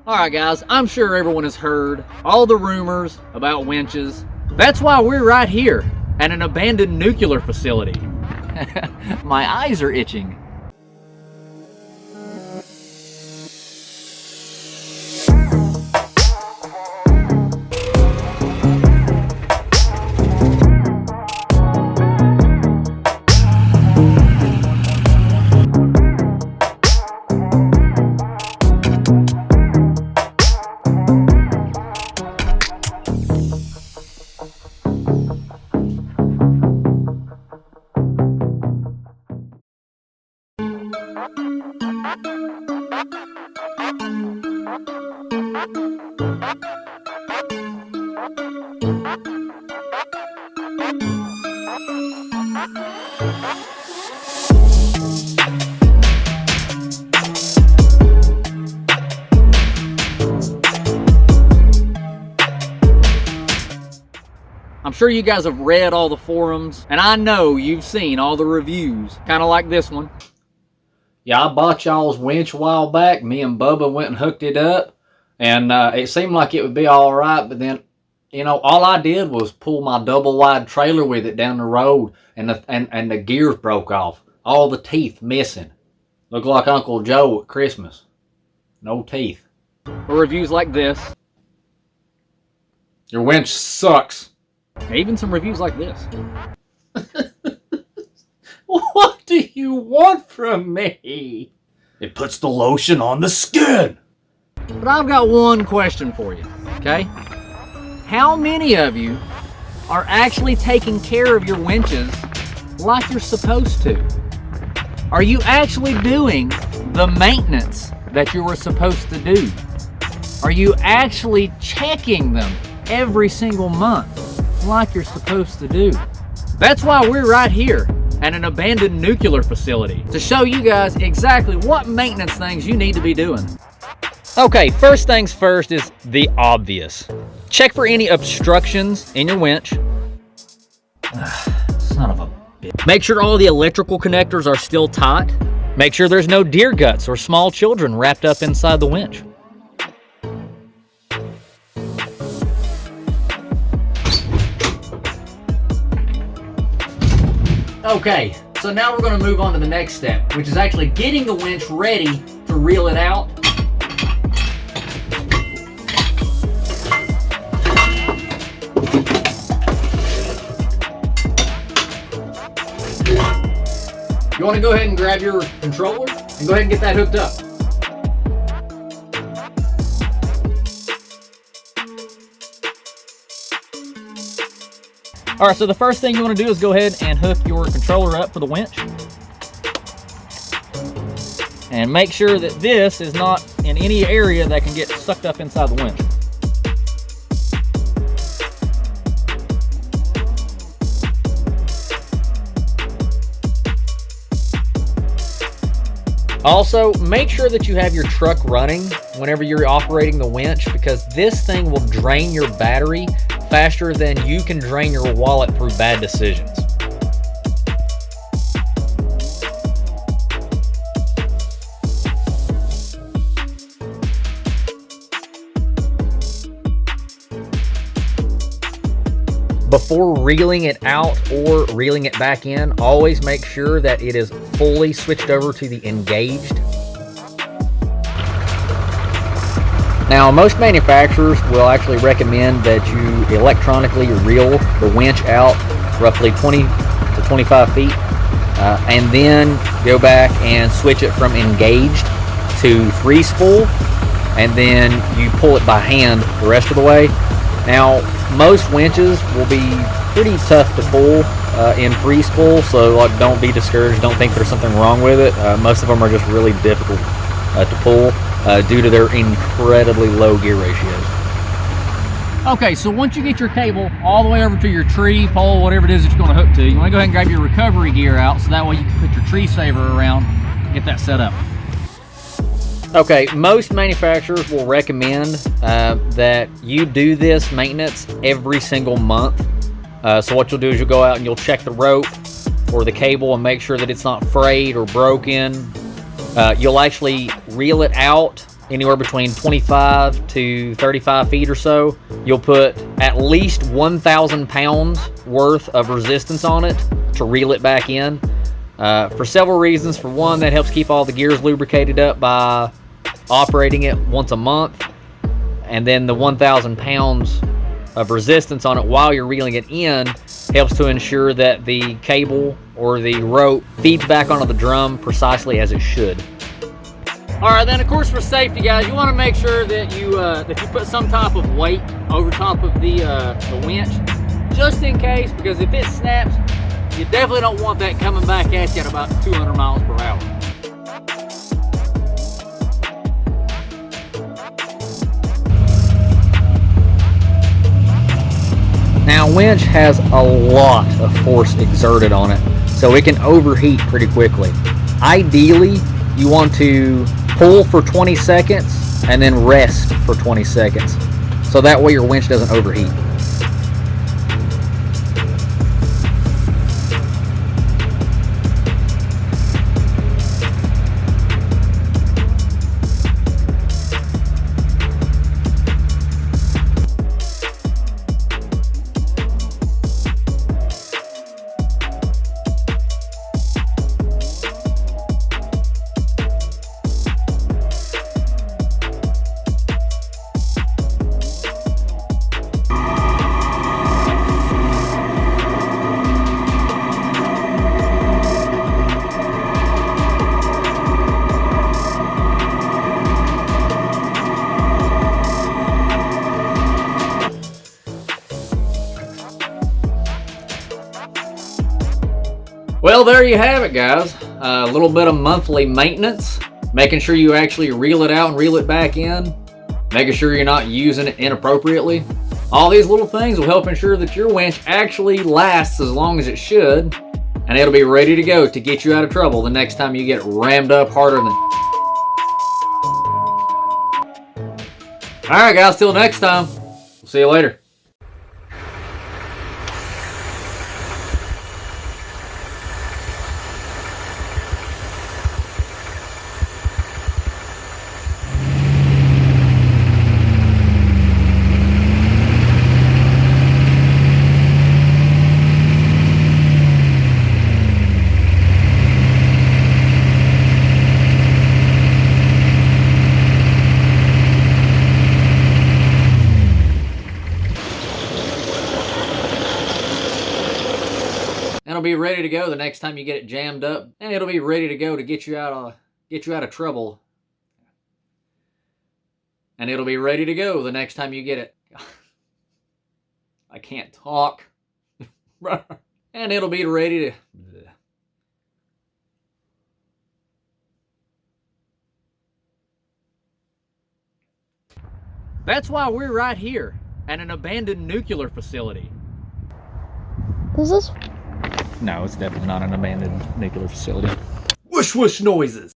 Alright guys, I'm sure everyone has heard all the rumors about winches. That's why we're right here at an abandoned nuclear facility. My eyes are itching. I'm sure you guys have read all the forums, and I know you've seen all the reviews, kind of like this one. Yeah, I bought y'all's winch a while back. Me and Bubba went and hooked it up, and it seemed like it would be all right, but then, you know, all I did was pull my double-wide trailer with it down the road, and the gears broke off. All the teeth missing. Looked like Uncle Joe at Christmas. No teeth. Or reviews like this. Your winch sucks. Even some reviews like this. What do you want from me? It puts the lotion on the skin. But I've got one question for you, okay? How many of you are actually taking care of your winches like you're supposed to? Are you actually doing the maintenance that you were supposed to do? Are you actually checking them every single month like you're supposed to do? That's why we're right here at an abandoned nuclear facility, to show you guys exactly what maintenance things you need to be doing. Okay, first things first is the obvious. Check for any obstructions in your winch. Son of a bitch. Make sure all the electrical connectors are still taut. Make sure there's no deer guts or small children wrapped up inside the winch. Okay, so now we're going to move on to the next step, which is actually getting the winch ready to reel it out. You want to go ahead and grab your controller and go ahead and get that hooked up. All right, so the first thing you want to do is go ahead and hook your controller up for the winch. And make sure that this is not in any area that can get sucked up inside the winch. Also, make sure that you have your truck running whenever you're operating the winch, because this thing will drain your battery faster than you can drain your wallet through bad decisions. Before reeling it out or reeling it back in, always make sure that it is fully switched over to the engaged. Now, most manufacturers will actually recommend that you electronically reel the winch out roughly 20 to 25 feet, and then go back and switch it from engaged to free spool, and then you pull it by hand the rest of the way. Now, most winches will be pretty tough to pull in free spool, so like, don't be discouraged. Don't think there's something wrong with it. Most of them are just really difficult to pull due to their incredibly low gear ratios. Okay, so once you get your cable all the way over to your tree, pole, whatever it is that you're going to hook to, you want to go ahead and grab your recovery gear out, so that way you can put your tree saver around and get that set up. Okay, most manufacturers will recommend that you do this maintenance every single month. So what you'll do is you'll go out and you'll check the rope or the cable and make sure that it's not frayed or broken. You'll actually reel it out anywhere between 25 to 35 feet or so, you'll put at least 1,000 pounds worth of resistance on it to reel it back in. For several reasons. For one, that helps keep all the gears lubricated up by operating it once a month. And then the 1,000 pounds of resistance on it while you're reeling it in helps to ensure that the cable or the rope feeds back onto the drum precisely as it should. All right, then of course for safety, guys, you want to make sure that you put some type of weight over top of the winch, just in case, because if it snaps, you definitely don't want that coming back at you at about 200 miles per hour. Now, winch has a lot of force exerted on it, so it can overheat pretty quickly. Ideally, you want to pull for 20 seconds and then rest for 20 seconds, so that way your winch doesn't overheat. Well, there you have it, guys. A little bit of monthly maintenance, making sure you actually reel it out and reel it back in, making sure you're not using it inappropriately. All these little things will help ensure that your winch actually lasts as long as it should, and it'll be ready to go to get you out of trouble the next time you get rammed up harder than... All right, guys, till next time. We'll see you later. It'll be ready to go the next time you get it jammed up, and it'll be ready to go to get you out of trouble. And it'll be ready to go the next time you get it. I can't talk. And it'll be ready to... That's why we're right here at an abandoned nuclear facility. Is this? No, it's definitely not an abandoned nuclear facility. Whoosh whoosh noises.